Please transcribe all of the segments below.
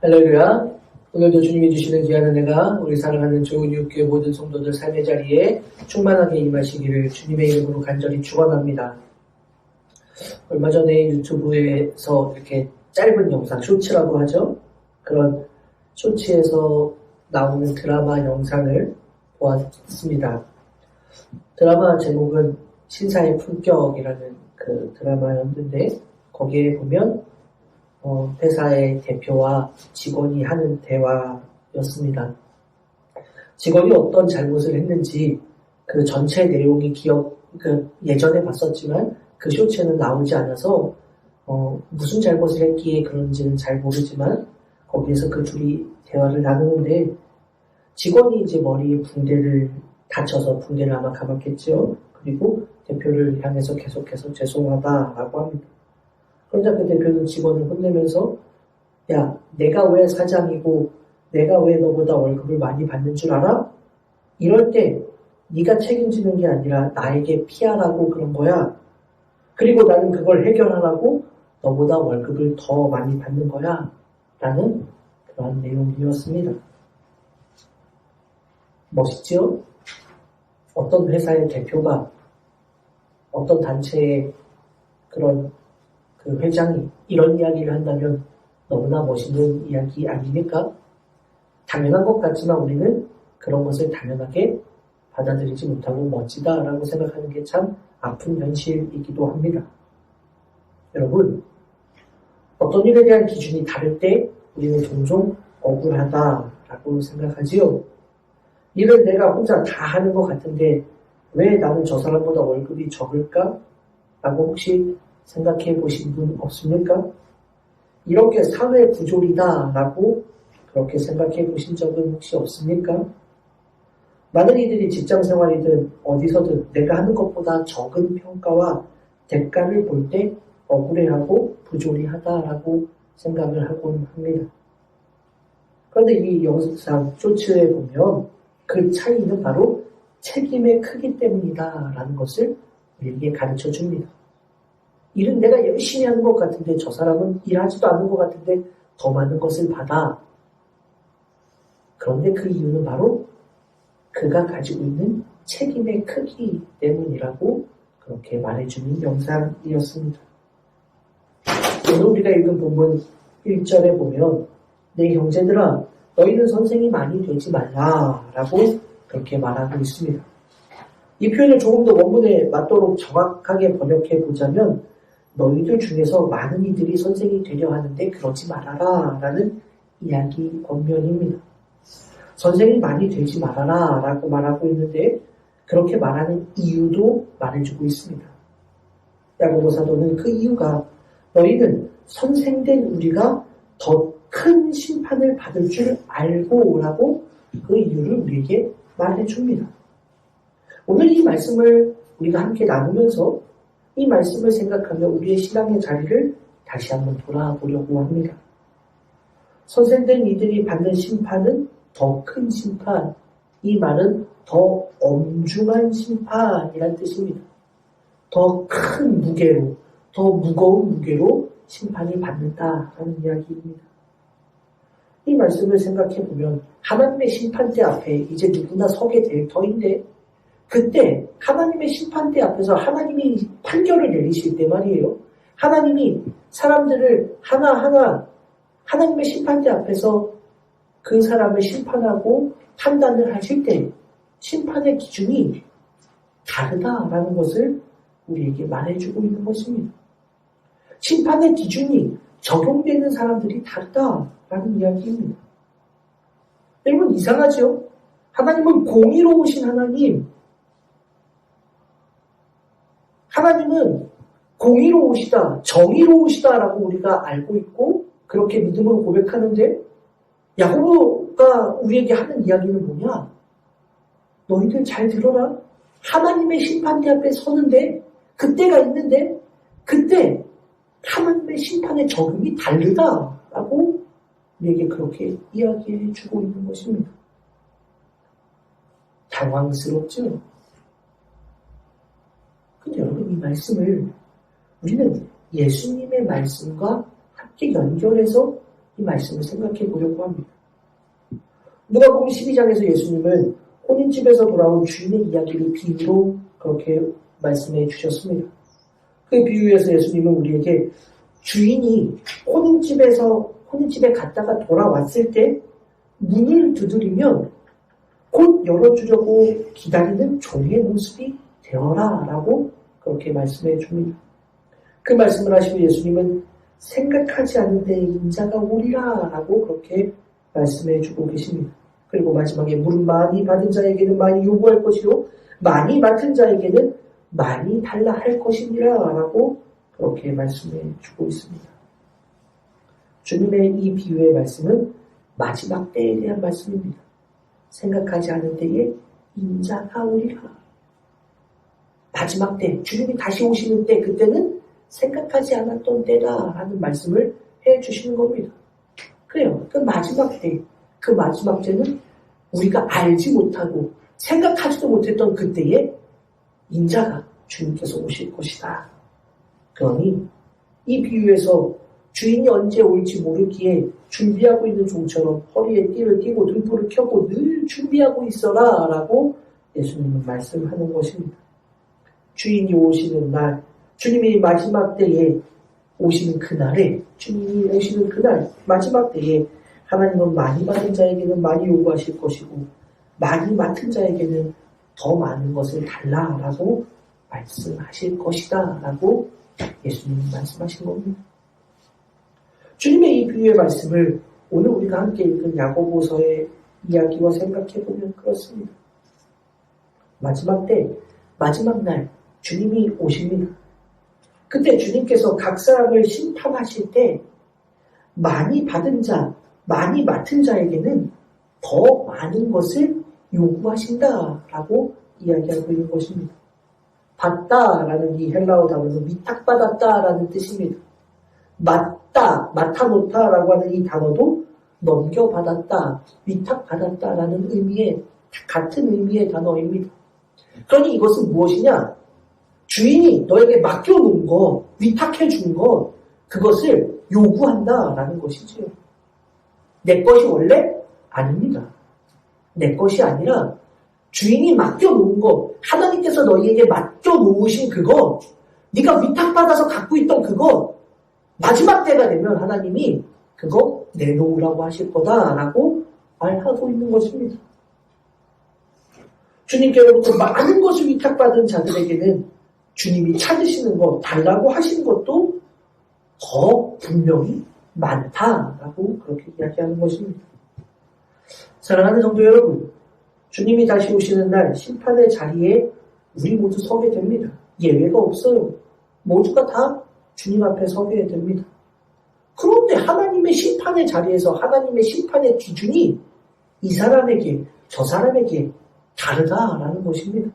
할렐루야. 오늘도 주님이 주시는 귀한 은혜가 우리 사랑하는 조은유교회 모든 성도들 삶의 자리에 충만하게 임하시기를 주님의 이름으로 간절히 축원합니다. 얼마 전에 유튜브에서 이렇게 짧은 영상, 쇼츠라고 하죠. 그런 쇼츠에서 나오는 드라마 영상을 보았습니다. 드라마 제목은 신사의 품격이라는 그 드라마였는데 거기에 보면 회사의 대표와 직원이 하는 대화였습니다. 직원이 어떤 잘못을 했는지 그 전체 내용이 예전에 봤었지만 그 쇼츠에는 나오지 않아서 무슨 잘못을 했기에 그런지는 잘 모르지만 거기에서 그 둘이 대화를 나누는데 직원이 이제 머리에 붕대를 다쳐서 붕대를 아마 감았겠죠. 그리고 대표를 향해서 계속해서 죄송하다라고 합니다. 그러자 그 대표는 직원을 혼내면서 야, 내가 왜 사장이고 내가 왜 너보다 월급을 많이 받는 줄 알아? 이럴 때 네가 책임지는 게 아니라 나에게 피하라고 그런 거야. 그리고 나는 그걸 해결하라고 너보다 월급을 더 많이 받는 거야. 라는 그런 내용이었습니다. 멋있지요? 어떤 회사의 대표가 어떤 단체의 그런 그 회장이 이런 이야기를 한다면 너무나 멋있는 이야기 아닙니까? 당연한 것 같지만 우리는 그런 것을 당연하게 받아들이지 못하고 멋지다라고 생각하는 게 참 아픈 현실이기도 합니다. 여러분, 어떤 일에 대한 기준이 다를 때 우리는 종종 억울하다라고 생각하지요. 일을 내가 혼자 다 하는 것 같은데 왜 나는 저 사람보다 월급이 적을까? 라고 혹시 생각해 보신 분 없습니까? 이렇게 사회 부조리다라고 그렇게 생각해 보신 적은 혹시 없습니까? 많은 이들이 직장 생활이든 어디서든 내가 하는 것보다 적은 평가와 대가를 볼 때 억울해하고 부조리하다라고 생각을 하곤 합니다. 그런데 이 영상 쇼츠에 보면 그 차이는 바로 책임의 크기 때문이다라는 것을 우리에게 가르쳐 줍니다. 일은 내가 열심히 하는 것 같은데 저 사람은 일하지도 않는 것 같은데 더 많은 것을 받아. 그런데 그 이유는 바로 그가 가지고 있는 책임의 크기 때문이라고 그렇게 말해주는 영상이었습니다. 오늘 우리가 읽은 본문 1절에 보면 내 형제들아 너희는 선생이 많이 되지 말라 라고 그렇게 말하고 있습니다. 이 표현을 조금 더 원문에 맞도록 정확하게 번역해 보자면 너희들 중에서 많은 이들이 선생이 되려 하는데 그러지 말아라 라는 이야기 권면입니다. 선생이 많이 되지 말아라 라고 말하고 있는데 그렇게 말하는 이유도 말해주고 있습니다. 야고보 사도는 그 이유가 너희는 선생된 우리가 더 큰 심판을 받을 줄 알고 라고 그 이유를 우리에게 말해줍니다. 오늘 이 말씀을 우리가 함께 나누면서 이 말씀을 생각하며 우리의 신앙의 자리를 다시 한번 돌아보려고 합니다. 선생된 이들이 받는 심판은 더 큰 심판, 이 말은 더 엄중한 심판이란 뜻입니다. 더 큰 무게로, 더 무거운 무게로 심판이 받는다라는 이야기입니다. 이 말씀을 생각해보면 하나님의 심판대 앞에 이제 누구나 서게 될 터인데 그때 하나님의 심판대 앞에서 하나님이 판결을 내리실 때 말이에요. 하나님이 사람들을 하나하나 하나님의 심판대 앞에서 그 사람을 심판하고 판단을 하실 때 심판의 기준이 다르다라는 것을 우리에게 말해주고 있는 것입니다. 심판의 기준이 적용되는 사람들이 다르다라는 이야기입니다. 여러분 이상하죠? 하나님은 공의로우신 하나님, 하나님은 공의로우시다, 정의로우시다라고 우리가 알고 있고 그렇게 믿음으로 고백하는데 야고보가 우리에게 하는 이야기는 뭐냐? 너희들 잘 들어라. 하나님의 심판대 앞에 서는데 그때가 있는데 그때 하나님의 심판의 적용이 다르다라고 우리에게 그렇게 이야기해 주고 있는 것입니다. 당황스럽죠? 근데 여러분 이 말씀을 우리는 예수님의 말씀과 함께 연결해서 이 말씀을 생각해 보려고 합니다. 누가복음 12장에서 예수님은 혼인집에서 돌아온 주인의 이야기를 비유로 그렇게 말씀해 주셨습니다. 그 비유에서 예수님은 우리에게 주인이 혼인집에 갔다가 돌아왔을 때 문을 두드리면 곧 열어주려고 기다리는 종의 모습이 되어라 라고 그렇게 말씀해 줍니다. 그 말씀을 하시고 예수님은 생각하지 않은 때에 인자가 오리라 라고 그렇게 말씀해 주고 계십니다. 그리고 마지막에 물은 많이 받은 자에게는 많이 요구할 것이요 많이 맡은 자에게는 많이 달라 할 것이니라 라고 그렇게 말씀해 주고 있습니다. 주님의 이 비유의 말씀은 마지막 때에 대한 말씀입니다. 생각하지 않은 때에 인자가 오리라. 마지막 때, 주님이 다시 오시는 때, 그때는 생각하지 않았던 때다 하는 말씀을 해주시는 겁니다. 그래요. 그 마지막 때, 그 마지막 때는 우리가 알지 못하고 생각하지도 못했던 그때에 인자가 주님께서 오실 것이다. 그러니 이 비유에서 주인이 언제 올지 모르기에 준비하고 있는 종처럼 허리에 띠를 띠고 등불을 켜고 늘 준비하고 있어라 라고 예수님은 말씀하는 것입니다. 주인이 오시는 날, 주님이 마지막 때에 오시는 그날에, 주님이 오시는 그날, 마지막 때에 하나님은 많이 받은 자에게는 많이 요구하실 것이고 많이 맡은 자에게는 더 많은 것을 달라라고 말씀하실 것이다 라고 예수님은 말씀하신 겁니다. 주님의 이 비유의 말씀을 오늘 우리가 함께 읽은 야고보서의 이야기와 생각해보면 그렇습니다. 마지막 때, 마지막 날 주님이 오십니다. 그때 주님께서 각 사람을 심판하실 때 많이 받은 자, 많이 맡은 자에게는 더 많은 것을 요구하신다라고 이야기하고 있는 것입니다. 받다라는 이 헬라어 단어는 위탁받았다라는 뜻입니다. 맡아놓다라고 하는 이 단어도 넘겨받았다, 위탁받았다라는 의미의 같은 의미의 단어입니다. 그러니 이것은 무엇이냐? 주인이 너에게 맡겨놓은 거, 위탁해준 거, 그것을 요구한다라는 것이지요. 내 것이 원래 아닙니다. 내 것이 아니라 주인이 맡겨놓은 거, 하나님께서 너희에게 맡겨놓으신 그거, 네가 위탁받아서 갖고 있던 그거, 마지막 때가 되면 하나님이 그거 내놓으라고 하실 거다라고 말하고 있는 것입니다. 주님께로부터 많은 것을 위탁받은 자들에게는 주님이 찾으시는 것, 달라고 하시는 것도 더 분명히 많다라고 그렇게 이야기하는 것입니다. 사랑하는 성도 여러분, 주님이 다시 오시는 날 심판의 자리에 우리 모두 서게 됩니다. 예외가 없어요. 모두가 다 주님 앞에 서게 됩니다. 그런데 하나님의 심판의 자리에서 하나님의 심판의 기준이 이 사람에게, 저 사람에게 다르다라는 것입니다.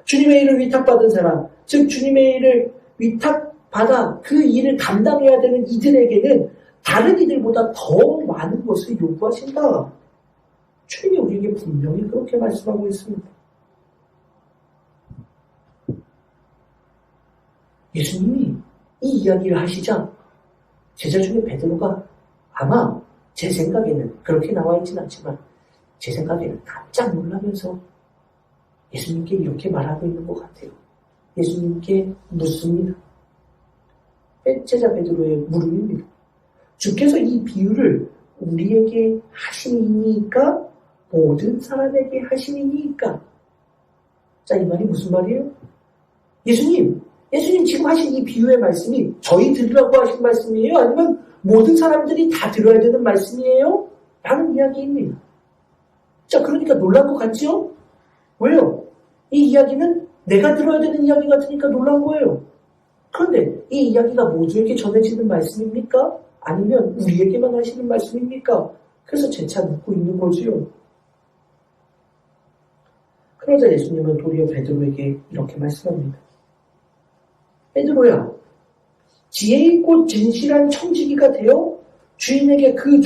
주님의 일을 위탁받은 사람, 즉 주님의 일을 위탁받아 그 일을 감당해야 되는 이들에게는 다른 이들보다 더 많은 것을 요구하신다. 주님이 우리에게 분명히 그렇게 말씀하고 있습니다. 예수님이 이 이야기를 하시자 제자 중에 베드로가 아마 제 생각에는 그렇게 나와 있지는 않지만 제 생각에는 깜짝 놀라면서 예수님께 이렇게 말하고 있는 것 같아요. 예수님께 묻습니다. 제자 베드로의 물음입니다. 주께서 이 비유를 우리에게 하시니까 모든 사람에게 하시니까. 자, 이 말이 무슨 말이에요? 예수님 지금 하신 이 비유의 말씀이 저희 들으라고 하신 말씀이에요? 아니면 모든 사람들이 다 들어야 되는 말씀이에요? 라는 이야기입니다. 자, 그러니까 놀란 것 같죠? 왜요? 이 이야기는 내가 들어야 되는 이야기 같으니까 놀란 거예요. 그런데 이 이야기가 모두에게 전해지는 말씀입니까? 아니면 우리에게만 하시는 말씀입니까? 그래서 재차 묻고 있는 거지요. 그러자 예수님은 도리어 베드로에게 이렇게 말씀합니다. 베드로야, 지혜 있고 진실한 청지기가 되어 주인에게 그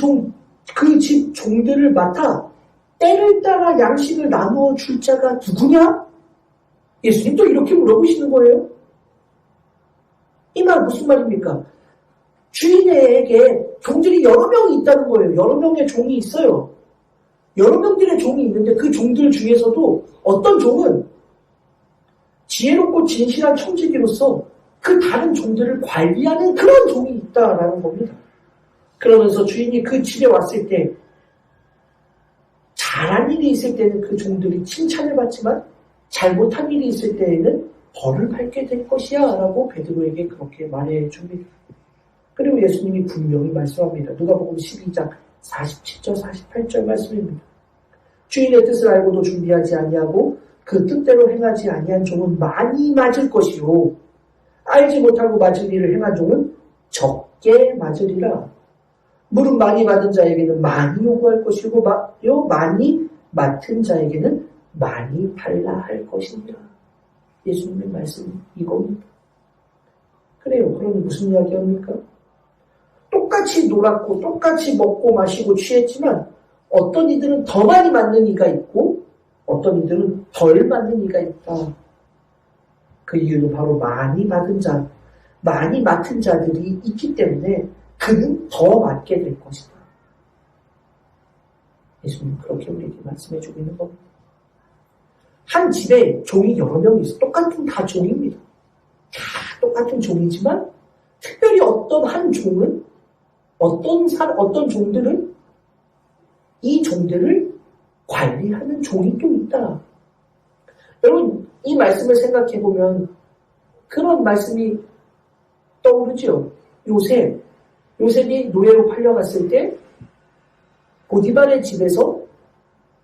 집 종들을 맡아 때를 따라 양식을 나누어 줄 자가 누구냐? 예수님 또 이렇게 물어보시는 거예요. 이 말 무슨 말입니까? 주인에게 종들이 여러 명이 있다는 거예요. 여러 명의 종이 있어요. 여러 명들의 종이 있는데 그 종들 중에서도 어떤 종은 지혜롭고 진실한 청지기로서 그 다른 종들을 관리하는 그런 종이 있다라는 겁니다. 그러면서 주인이 그 집에 왔을 때 잘한 일이 있을 때는 그 종들이 칭찬을 받지만 잘못한 일이 있을 때에는 벌을 받게 될 것이야 라고 베드로에게 그렇게 말해줍니다. 그리고 예수님이 분명히 말씀합니다. 누가복음 12장 47절 48절 말씀입니다. 주인의 뜻을 알고도 준비하지 아니하고 그 뜻대로 행하지 아니한 종은 많이 맞을 것이요 알지 못하고 맞을 일을 행한 종은 적게 맞으리라. 물은 많이 받은 자에게는 많이 요구할 것이고 많이 맡은 자에게는 많이 달라 할 것이니라. 예수님의 말씀이 이겁니다. 그래요. 그러니 무슨 이야기합니까? 똑같이 놀았고 똑같이 먹고 마시고 취했지만 어떤 이들은 더 많이 맞는 이가 있고 어떤 이들은 덜 맞는 이가 있다. 그 이유는 바로 많이 받은 자, 많이 맡은 자들이 있기 때문에 그는 더 맞게 될 것이다. 예수님 그렇게 우리에게 말씀해주고 있는 겁니다. 한 집에 종이 여러 명이 있어. 똑같은 다 종입니다. 다 똑같은 종이지만 특별히 어떤 한 종은 어떤 종들은 이 종들을 관리하는 종이 또 있다. 여러분 이 말씀을 생각해 보면 그런 말씀이 떠오르죠. 요셉이 노예로 팔려갔을 때 보디발의 집에서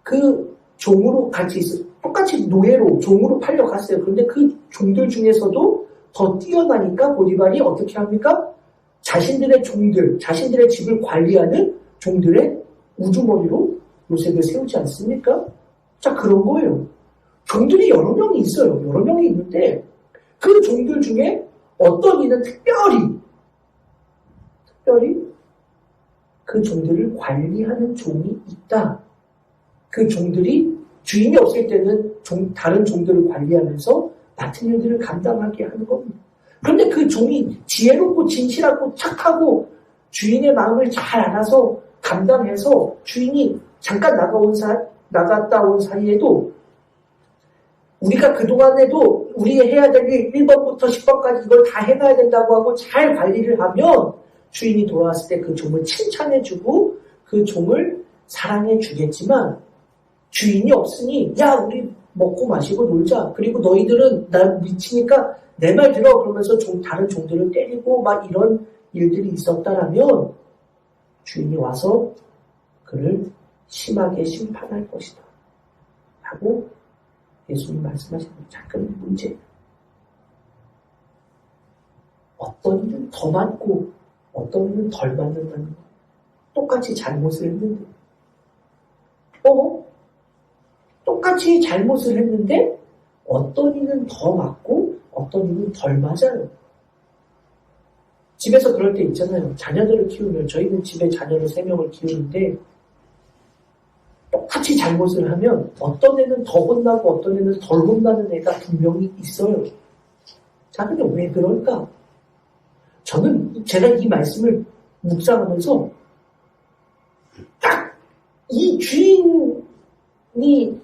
그 종으로 같이 똑같이 노예로 종으로 팔려갔어요. 그런데 그 종들 중에서도 더 뛰어나니까 보디발이 어떻게 합니까? 자신들의 집을 관리하는 종들의 우두머리로 요셉을 세우지 않습니까? 자, 그런 거예요. 종들이 여러 명이 있어요. 여러 명이 있는데 그 종들 중에 어떤 이는 특별히 그 종들을 관리하는 종이 있다. 그 종들이 주인이 없을 때는 다른 종들을 관리하면서 맡은 일들을 감당하게 하는 겁니다. 그런데 그 종이 지혜롭고 진실하고 착하고 주인의 마음을 잘 알아서 감당해서 주인이 잠깐 나갔다 온 사이에도 우리가 그동안에도 우리의 해야 될 일 1번부터 10번까지 이걸 다 해놔야 된다고 하고 잘 관리를 하면 주인이 돌아왔을 때 그 종을 칭찬해주고 그 종을 사랑해주겠지만 주인이 없으니 야 우리 먹고 마시고 놀자. 그리고 너희들은 날 미치니까 내 말 들어. 그러면서 다른 종들을 때리고 막 이런 일들이 있었다라면 주인이 와서 그를 심하게 심판할 것이다. 라고 예수님 말씀하시는 작은 문제예요. 어떤 일은 더 맞고 어떤 일은 덜 맞는다는 거. 똑같이 잘못을 했는데 똑같이 잘못을 했는데 어떤 이는 더 맞고 어떤 이는 덜 맞아요. 집에서 그럴 때 있잖아요. 자녀들을 키우면 저희는 집에 자녀를 3명을 키우는데 똑같이 잘못을 하면 어떤 애는 더 혼나고 어떤 애는 덜 혼나는 애가 분명히 있어요. 자, 근데 왜 그럴까? 제가 이 말씀을 묵상하면서 딱 이 주인이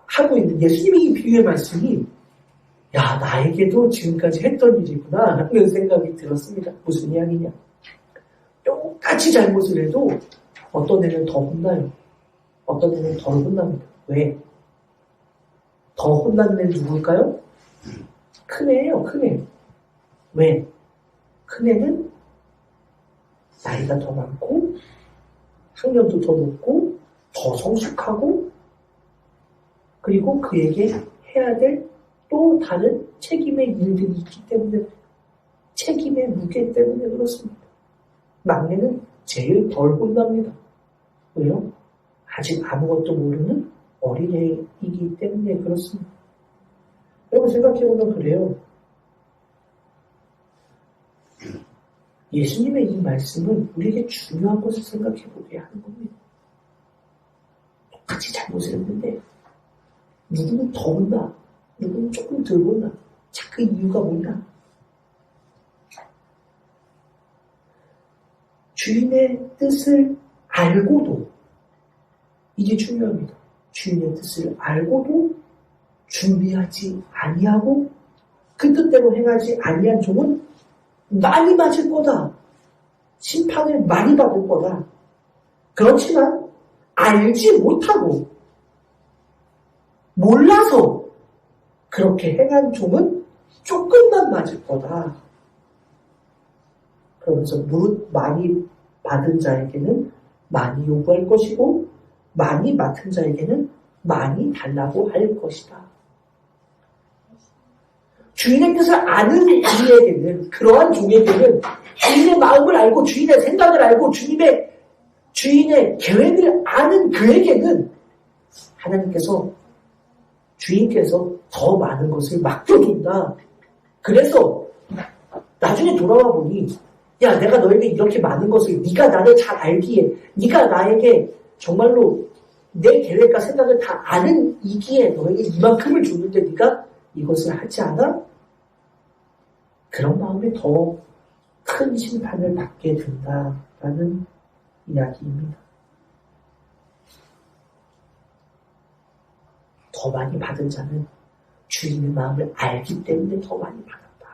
하고 있는 예수님의 이 비유의 말씀이 야, 나에게도 지금까지 했던 일이구나 라는 생각이 들었습니다. 무슨 이야기냐? 똑같이 잘못을 해도 어떤 애는 더 혼나요. 어떤 애는 덜 혼납니다. 왜? 더 혼나는 애는 누굴까요? 큰 애예요, 큰 애. 왜? 큰 애는 나이가 더 많고 학년도 더 높고 더 성숙하고 그리고 그에게 해야 될 또 다른 책임의 일들이 있기 때문에 책임의 무게 때문에 그렇습니다. 막내는 제일 덜 혼납니다. 왜요? 아직 아무것도 모르는 어린애이기 때문에 그렇습니다. 여러분 생각해보면 그래요. 예수님의 이 말씀은 우리에게 중요한 것을 생각해보게 하는 겁니다. 똑같이 잘못을 했는데 누구는 더 혼나, 누구는 조금 덜 혼나. 자, 그 이유가 뭐냐? 주인의 뜻을 알고도, 이게 중요합니다. 주인의 뜻을 알고도 준비하지 아니하고 그 뜻대로 행하지 아니한 종은 많이 맞을 거다. 심판을 많이 받을 거다. 그렇지만 알지 못하고 몰라서 그렇게 행한 종은 조금만 맞을 거다. 그러면서 무릇 많이 받은 자에게는 많이 요구할 것이고 많이 맡은 자에게는 많이 달라고 할 것이다. 주인의 뜻을 아는 우리에게는, 그러한 종에게는 주인의 마음을 알고 주인의 생각을 알고 주인의 계획을 아는 그에게는 하나님께서, 주인께서 더 많은 것을 맡겨둔다. 그래서 나중에 돌아와 보니, 야, 내가 너에게 이렇게 많은 것을, 네가 나를 잘 알기에, 네가 나에게 정말로 내 계획과 생각을 다 아는 이기에 너에게 이만큼을 줬는데 네가 이것을 하지 않아? 그런 마음에 더 큰 심판을 받게 된다라는 이야기입니다. 더 많이 받은 자는 주인의 마음을 알기 때문에 더 많이 받았다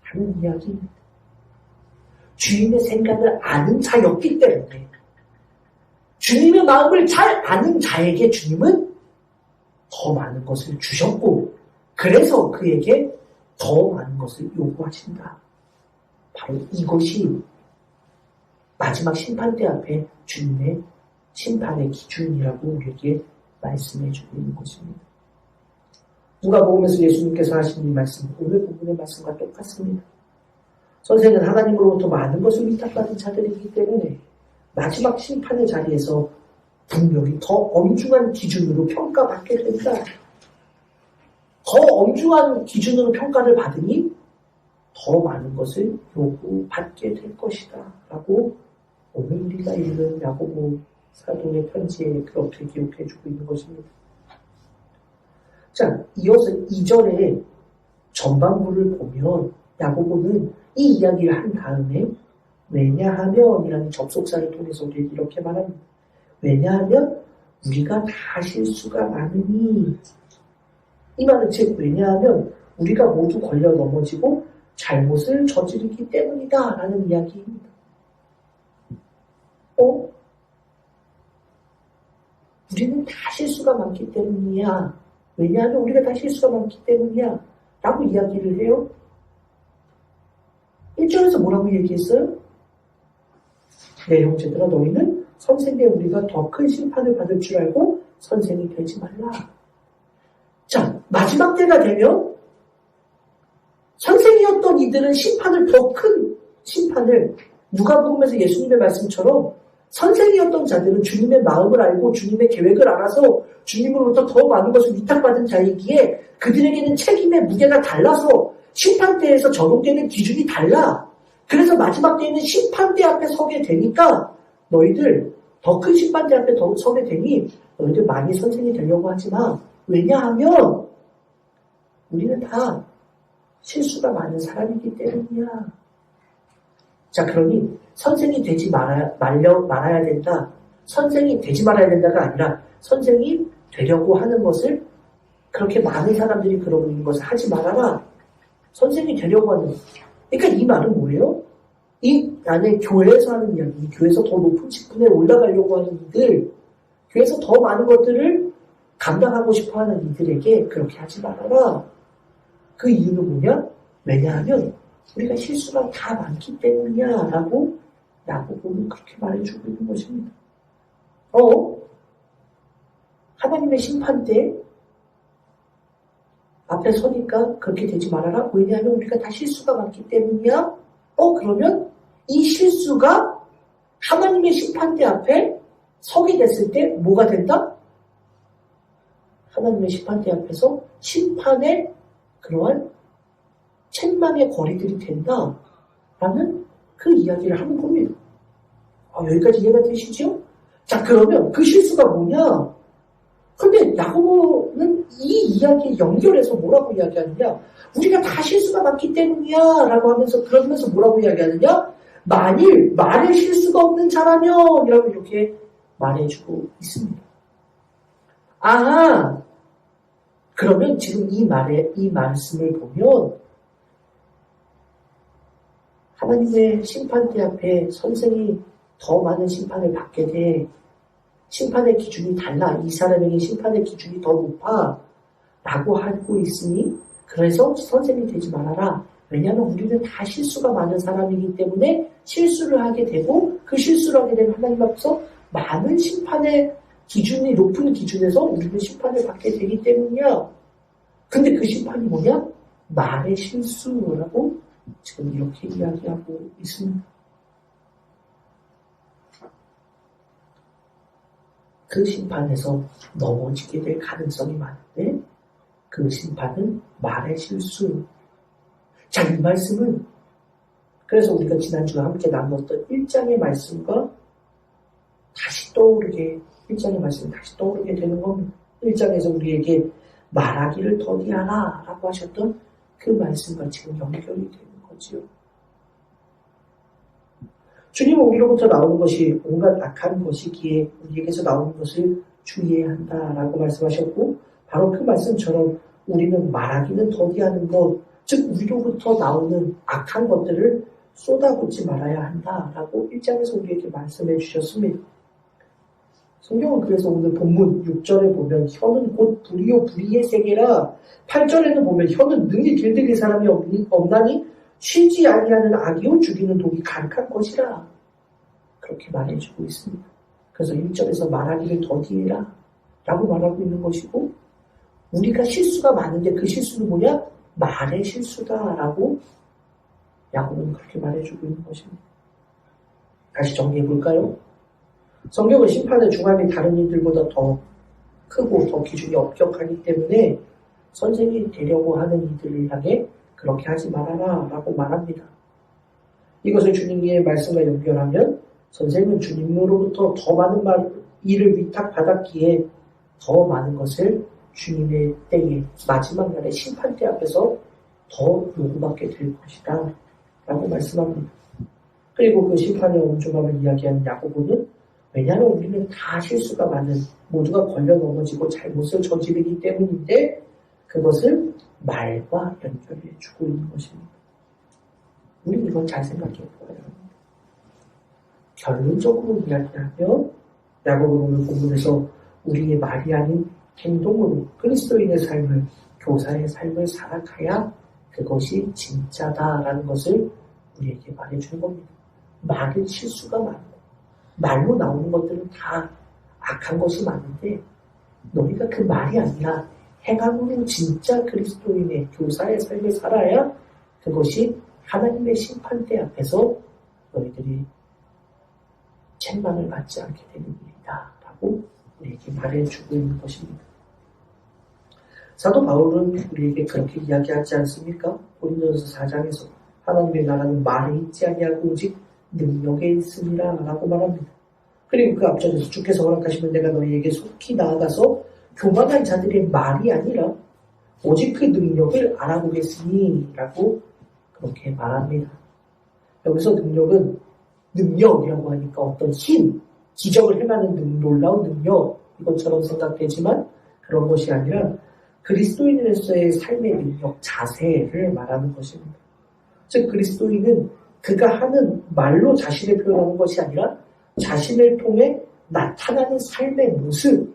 하는 이야기입니다. 주인의 생각을 아는 자였기 때문에, 주님의 마음을 잘 아는 자에게 주님은 더 많은 것을 주셨고, 그래서 그에게 더 많은 것을 요구하신다. 바로 이것이 마지막 심판대 앞에 주님의 심판의 기준이라고 우리에게 말씀해 주고 있는 것입니다. 누가복음에서 예수님께서 하신 이 말씀, 오늘 부분의 말씀과 똑같습니다. 선생은 하나님으로부터 많은 것을 위탁받은 자들이기 때문에 마지막 심판의 자리에서 분명히 더 엄중한 기준으로 평가받게 된다. 더 엄중한 기준으로 평가를 받으니 더 많은 것을 요구받게 될 것이다. 라고 오늘 우리가 읽은 야고보 사도의 편지에 그렇게 기록해주고 있는 것입니다. 자, 이어서 2절에 전반부를 보면 야고보는 이 이야기를 한 다음에 왜냐하면 이라는 접속사를 통해서 우리에게 이렇게 말합니다. 왜냐하면 우리가 다 실수가 많으니, 이 말은 즉 왜냐하면 우리가 모두 걸려 넘어지고 잘못을 저지르기 때문이다 라는 이야기입니다. 우리는 다 실수가 많기 때문이야. 왜냐하면 우리가 다 실수가 많기 때문이야 라고 이야기를 해요. 1절에서 뭐라고 얘기했어요? 내 형제들아, 너희는 선생의 우리가 더 큰 심판을 받을 줄 알고 선생이 되지 말라. 자, 마지막 때가 되면 선생이었던 이들은 더 큰 심판을, 누가복음에서 예수님의 말씀처럼 선생이었던 자들은 주님의 마음을 알고 주님의 계획을 알아서 주님으로부터 더 많은 것을 위탁받은 자이기에 그들에게는 책임의 무게가 달라서 심판대에서 적용되는 기준이 달라. 그래서 마지막 때에는 심판대 앞에 서게 되니까 너희들 더 큰 심판대 앞에 서게 되니 너희들 많이 선생이 되려고 하지 마. 왜냐하면 우리는 다 실수가 많은 사람이기 때문이야. 자, 그러니 선생이 되지 말아야 된다. 선생이 되지 말아야 된다가 아니라 선생이 되려고 하는 것을, 그렇게 많은 사람들이 그러고 있는 것을 하지 말아라. 선생이 되려고 하는 것. 그러니까 이 말은 뭐예요? 이 안에 교회에서 하는 이야기, 교회에서 더 높은 직분에 올라가려고 하는 이들, 교회에서 더 많은 것들을 감당하고 싶어하는 이들에게 그렇게 하지 말아라. 그 이유는 뭐냐? 왜냐하면 우리가 실수가 다 많기 때문이야 라고 야고보는 그렇게 말해주고 있는 것입니다. 하나님의 심판대 앞에 서니까 그렇게 되지 말아라. 왜냐하면 우리가 다 실수가 많기 때문이야. 그러면 이 실수가 하나님의 심판대 앞에 서게 됐을 때 뭐가 된다? 하나님의 심판대 앞에서 심판의 그러한 책망의 거리들이 된다 라는 그 이야기를 하는 겁니다. 여기까지 이해가 되시죠? 자, 그러면 그 실수가 뭐냐? 근데 야고보는 이 이야기에 연결해서 뭐라고 이야기하느냐? 우리가 다 실수가 많기 때문이야 라고 하면서, 그러면서 뭐라고 이야기하느냐? 만일 말에 실수가 없는 자라면 이라고 이렇게 말해주고 있습니다. 아하, 그러면 지금 이 말씀을 보면 하나님의 심판대 앞에 선생이 더 많은 심판을 받게 돼. 심판의 기준이 달라. 이 사람에게 심판의 기준이 더 높아. 라고 하고 있으니 그래서 선생이 되지 말아라. 왜냐하면 우리는 다 실수가 많은 사람이기 때문에 실수를 하게 되고 그 실수를 하게 되면 하나님 앞에서 많은 심판의 기준이 높은 기준에서 우리는 심판을 받게 되기 때문이야. 근데 그 심판이 뭐냐? 말의 실수라고 지금 이렇게 이야기하고 있습니다. 그 심판에서 넘어지게 될 가능성이 많은데 그 심판은 말의 실수. 자, 이 말씀은 그래서 우리가 지난주에 함께 나눴던 1장의 말씀과 다시 떠오르게 1장의 말씀이 다시 떠오르게 되는 겁니다. 1장에서 우리에게 말하기를 더디하라 라고 하셨던 그 말씀과 지금 연결이 되는 거지요. 주님은 우리로부터 나오는 것이 온갖 악한 것이기에 우리에게서 나오는 것을 주의해야 한다라고 말씀하셨고 바로 그 말씀처럼 우리는 말하기는 더디하는 것, 즉 우리로부터 나오는 악한 것들을 쏟아붓지 말아야 한다라고 1장에서 우리에게 말씀해 주셨습니다. 성경은 그래서 오늘 본문 6절에 보면 혀는 곧 불이요 불의의 세계라 8절에는 보면 혀는 능히 길들일 사람이 없나니 쉬지 아니하는 악이요 죽이는 독이 가득한 것이라 그렇게 말해주고 있습니다. 그래서 1절에서 말하기를 더디해라 라고 말하고 있는 것이고 우리가 실수가 많은데 그 실수는 뭐냐? 말의 실수다라고 야고보는 그렇게 말해주고 있는 것입니다. 다시 정리해 볼까요? 성경은 심판의 중함이 다른 이들보다 더 크고 더 기준이 엄격하기 때문에 선생이 되려고 하는 이들을 향해 그렇게 하지 말아라 라고 말합니다. 이것을 주님의 말씀과 연결하면 선생은 주님으로부터 더 많은 일을 위탁받았기에 더 많은 것을 주님의 때에 마지막 날의 심판대 앞에서 더 요구받게 될 것이다 라고 말씀합니다. 그리고 그 심판의 엄중함을 이야기하는 야고보는 왜냐하면 우리는 다 실수가 많은 모두가 걸려 넘어지고 잘못을 저지르기 때문인데 그것을 말과 연결해 주고 있는 것입니다. 우리는 이건 잘 생각해 보아야 합니다. 결론적으로 이야기하면 야고보는 오늘 본문에서 우리의 말이 아닌 행동으로 그리스도인의 삶을 교사의 삶을 살아가야 그것이 진짜다라는 것을 우리에게 말해주는 겁니다. 말은 실수가 많고 말로 나오는 것들은 다 악한 것이 많은데 너희가 그 말이 아니라 행함으로 진짜 그리스도인의 교사의 삶을 살아야 그것이 하나님의 심판대 앞에서 너희들이 책망을 받지 않게 되는 일이다 라고 우리에게 말해주고 있는 것입니다. 사도 바울은 우리에게 그렇게 이야기하지 않습니까? 고린도전서 4장에서 하나님의 나라는 말에 있지 아니하고 오직 능력에 있으니라 라고 말합니다. 그리고 그 앞전에서 주께서 허락하시면 내가 너희에게 속히 나아가서 교만한 자들의 말이 아니라 오직 그 능력을 알아보겠으니 라고 그렇게 말합니다. 여기서 능력은 능력이라고 하니까 어떤 힘, 기적을 행하는 놀라운 능력 이것처럼 생각되지만 그런 것이 아니라 그리스도인으로서의 삶의 능력, 자세를 말하는 것입니다. 즉 그리스도인은 그가 하는 말로 자신을 표현하는 것이 아니라 자신을 통해 나타나는 삶의 모습,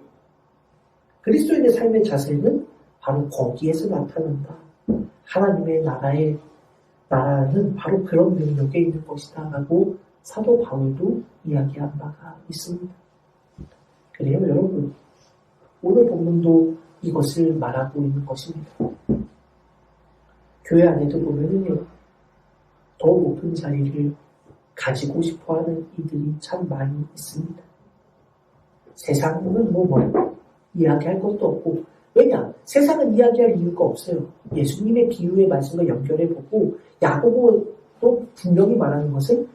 그리스도인의 삶의 자세는 바로 거기에서 나타난다. 하나님의 나라는 바로 그런 능력에 있는 것이다 라고 사도 바울도 이야기한 바가 있습니다. 그래요 여러분, 오늘 본문도 이것을 말하고 있는 것입니다. 교회 안에도 보면은요, 더 높은 자리를 가지고 싶어하는 이들이 참 많이 있습니다. 세상은 이야기할 것도 없고, 왜냐? 세상은 이야기할 이유가 없어요. 예수님의 비유의 말씀과 연결해보고 야고보도 분명히 말하는 것은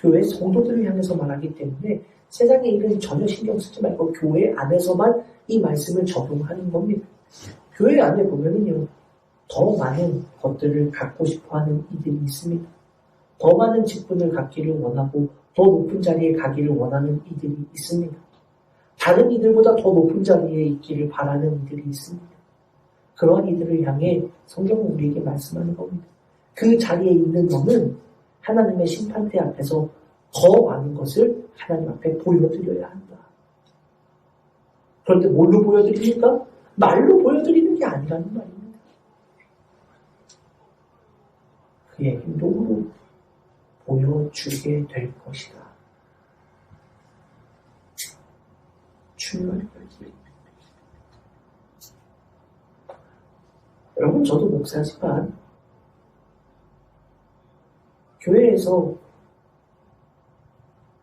교회 성도들을 향해서 말하기 때문에 세상의 일은 전혀 신경 쓰지 말고 교회 안에서만 이 말씀을 적용하는 겁니다. 교회 안에 보면은요, 더 많은 것들을 갖고 싶어하는 이들이 있습니다. 더 많은 직분을 갖기를 원하고 더 높은 자리에 가기를 원하는 이들이 있습니다. 다른 이들보다 더 높은 자리에 있기를 바라는 이들이 있습니다. 그러한 이들을 향해 성경은 우리에게 말씀하는 겁니다. 그 자리에 있는 너는 하나님의 심판대 앞에서 더 많은 것을 하나님 앞에 보여드려야 한다. 그런데 뭘로 보여드립니까? 말로 보여드리는 게 아니라는 말입니다. 그의 행동으로 보여주게 될 것이다. 중요한 결정입니다. 여러분, 저도 목사지만 교회에서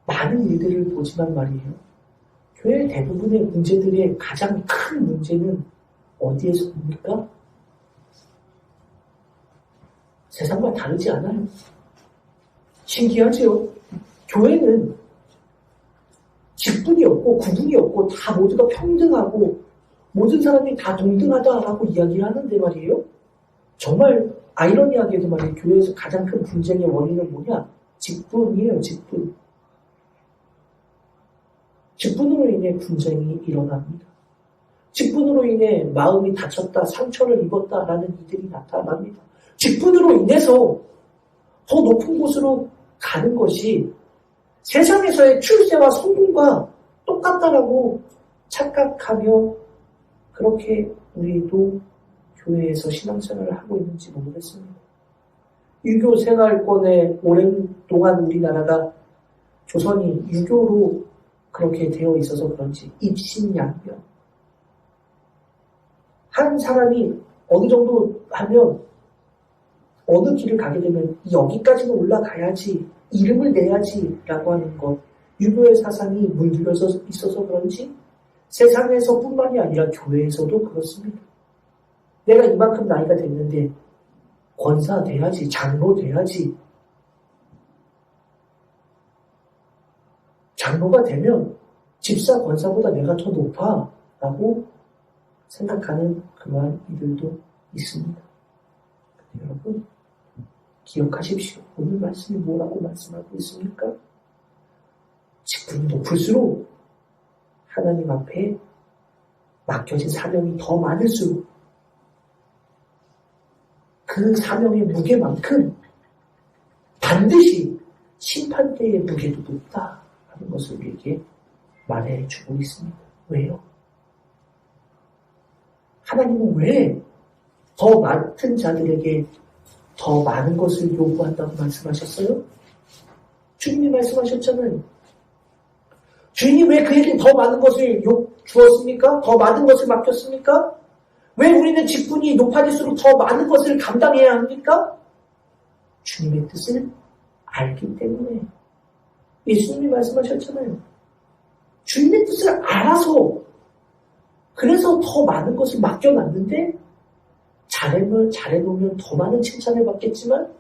많은 일들을 보지만 말이에요. 교회 대부분의 문제들의 가장 큰 문제는 어디에서 옵니까? 세상과 다르지 않아요. 신기하지요? 교회는 직분이 없고 구분이 없고 다 모두가 평등하고 모든 사람이 다 동등하다라고 이야기를 하는데 말이에요. 정말 아이러니하게도 말이에요. 교회에서 가장 큰 분쟁의 원인은 뭐냐? 직분이에요. 직분. 직분으로 인해 분쟁이 일어납니다. 직분으로 인해 마음이 다쳤다, 상처를 입었다라는 이들이 나타납니다. 직분으로 인해서 더 높은 곳으로 가는 것이 세상에서의 출세와 성공과 똑같다라고 착각하며 그렇게 우리도 교회에서 신앙생활을 하고 있는지 모르겠습니다. 유교 생활권에 오랜 동안 우리나라가 조선이 유교로 그렇게 되어 있어서 그런지 입신양명. 한 사람이 어느 정도 하면 어느 길을 가게 되면 여기까지는 올라가야지, 이름을 내야지 라고 하는 것. 유교의 사상이 물들여서 있어서 그런지 세상에서 뿐만이 아니라 교회에서도 그렇습니다. 내가 이만큼 나이가 됐는데 권사 돼야지, 장로 돼야지. 장로가 되면 집사 권사보다 내가 더 높아 라고 생각하는 그러한 이들도 있습니다. 근데 여러분 기억하십시오. 오늘 말씀이 뭐라고 말씀하고 있습니까? 직분이 높을수록 하나님 앞에 맡겨진 사명이 더 많을수록 그 사명의 무게만큼 반드시 심판대의 무게도 높다 하는 것을 우리에게 말해주고 있습니다. 왜요? 하나님은 왜 더 많은 자들에게 더 많은 것을 요구한다고 말씀하셨어요? 주님이 말씀하셨잖아요. 주인이 왜 그에게 더 많은 것을 주었습니까? 더 많은 것을 맡겼습니까? 왜 우리는 직분이 높아질수록 더 많은 것을 감당해야 합니까? 주님의 뜻을 알기 때문에. 예수님이 말씀하셨잖아요. 주님의 뜻을 알아서 그래서 더 많은 것을 맡겨놨는데 잘해놓으면 더 많은 칭찬을 받겠지만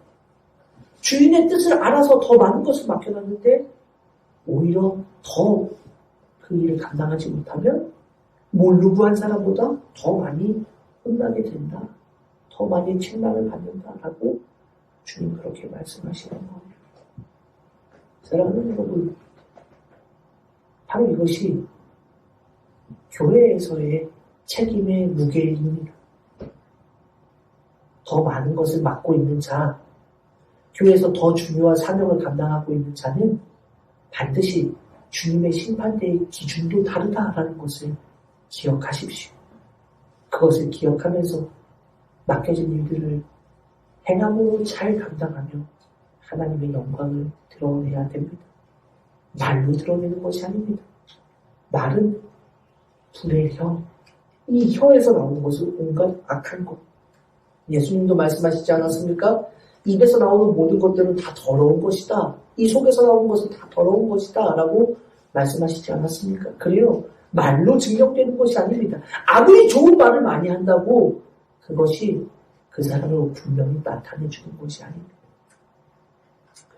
주인의 뜻을 알아서 더 많은 것을 맡겨놨는데 오히려 더 그 일을 감당하지 못하면 몰루부한 사람보다 더 많이 혼나게 된다. 더 많이 책망을 받는다라고 주님 그렇게 말씀하시는 거예요. 사랑하는 여러분, 바로 이것이 교회에서의 책임의 무게입니다. 더 많은 것을 맡고 있는 자, 교회에서 더 중요한 사명을 감당하고 있는 자는 반드시 주님의 심판대의 기준도 다르다라는 것을 기억하십시오. 그것을 기억하면서 맡겨진 일들을 행함으로 잘 감당하며 하나님의 영광을 드러내야 됩니다. 말로 드러내는 것이 아닙니다. 말은 불의 혀, 이 혀에서 나오는 것은 온갖 악한 것. 예수님도 말씀하시지 않았습니까? 입에서 나오는 모든 것들은 다 더러운 것이다. 이 속에서 나오는 것은 다 더러운 것이다. 라고 말씀하시지 않았습니까? 그래요. 말로 증명되는 것이 아닙니다. 아무리 좋은 말을 많이 한다고 그것이 그 사람을 분명히 나타내주는 것이 아닙니다.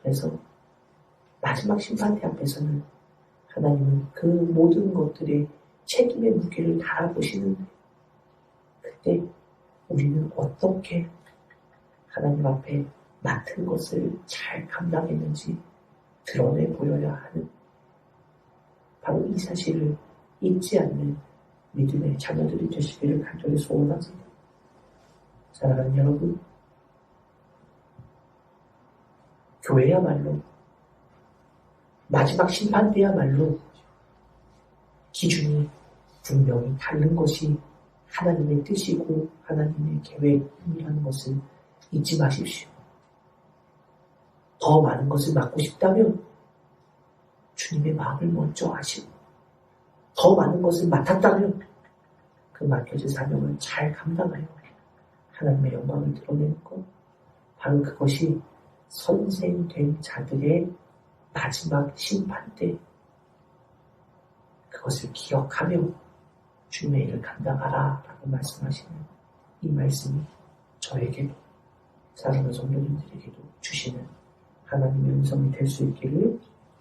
그래서 마지막 심판대 앞에서는 하나님은 그 모든 것들의 책임의 무게를 달아보시는데 그때 우리는 어떻게 하나님 앞에 맡은 것을 잘 감당했는지 드러내 보여야 하는 바로 이 사실을 잊지 않는 믿음의 자녀들이 되시기를 간절히 소원합니다. 사랑하는 여러분, 교회야말로 마지막 심판 때야말로 기준이 분명히 다른 것이 하나님의 뜻이고 하나님의 계획이라는 것을 잊지 마십시오. 더 많은 것을 맡고 싶다면 주님의 마음을 먼저 아시고 더 많은 것을 맡았다면 그 맡겨진 사명을 잘 감당하여 하나님의 영광을 드러내는 것, 바로 그것이 선생된 자들의 마지막 심판 때 그것을 기억하며 주님의 일을 감당하라 라고 말씀하시는 이 말씀이 저에게도 사랑하는 성도님들에게도 주시는 하나님의 음성이 될 수 있기를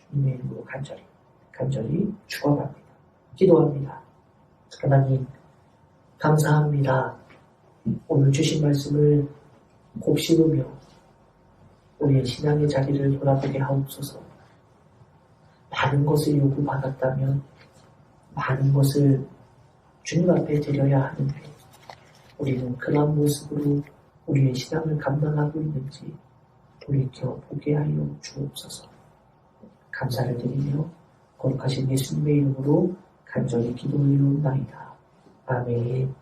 주님의 이름으로 간절히 축원합니다. 기도합니다. 하나님 감사합니다. 오늘 주신 말씀을 곱씹으며 우리의 신앙의 자리를 돌아보게 하옵소서. 많은 것을 요구받았다면 많은 것을 주님 앞에 드려야 하는데 우리는 그런 모습으로 우리의 신앙을 감당하고 있는지 돌이켜 보게 하여 주옵소서. 감사를 드리며 거룩하신 예수님의 이름으로 간절히 기도 올리옵나이다. 아멘.